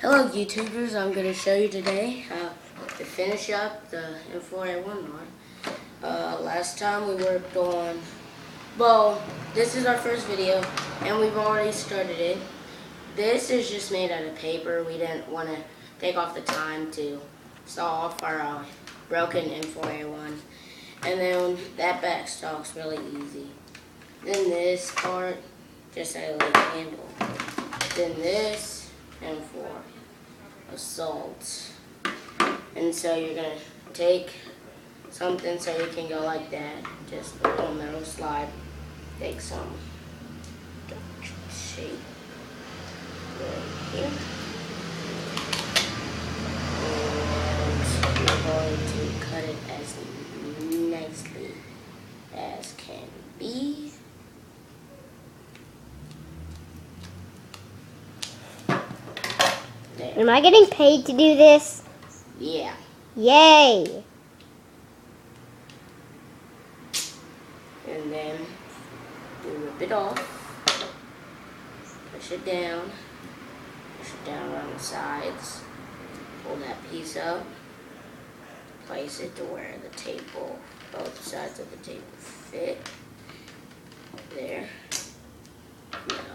Hello YouTubers, I'm going to show you today how to finish up the m4a1 mod. Last time we worked on, well, this is our first video and we've already started it. This is just made out of paper. We didn't want to take off the time to saw off our broken m4a1. And then that back stalk's really easy. Then this part, just a like handle. Then this m4 assault. And so you're gonna take something so you can go like that, just a little metal slide, take some shape right here, and you're going to cut it as nicely as can be. There. Am I getting paid to do this? Yeah. Yay! And then you rip it off, push it down around the sides, pull that piece up, place it to where the table, both sides of the table fit. There.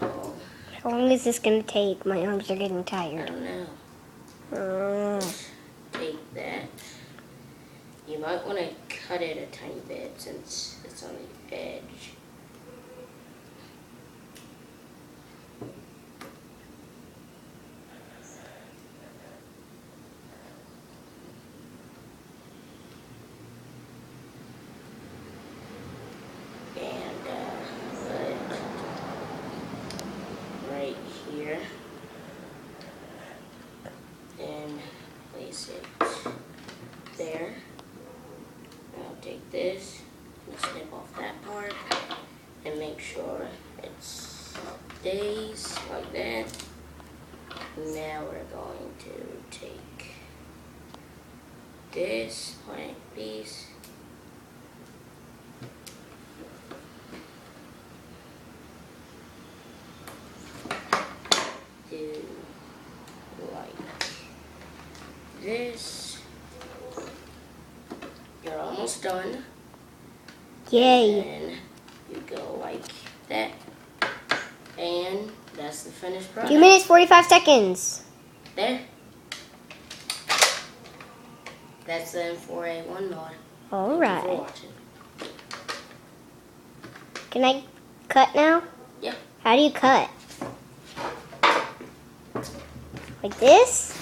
No. How long is this going to take? My arms are getting I tired. don't know. Take that. You might want to cut it a tiny bit since it's on the edge. And put it right here. And place it there. I'll take this and snip off that part and make sure it stays like that. Now we're going to take this blank piece do like this. You're almost done. Yay! And you go like that. And that's the finished product. 2 minutes, 45 seconds. There. That's the m4a1 mod. Thank you for Alright. watching. Can I cut now? Yeah. How do you cut? Like this?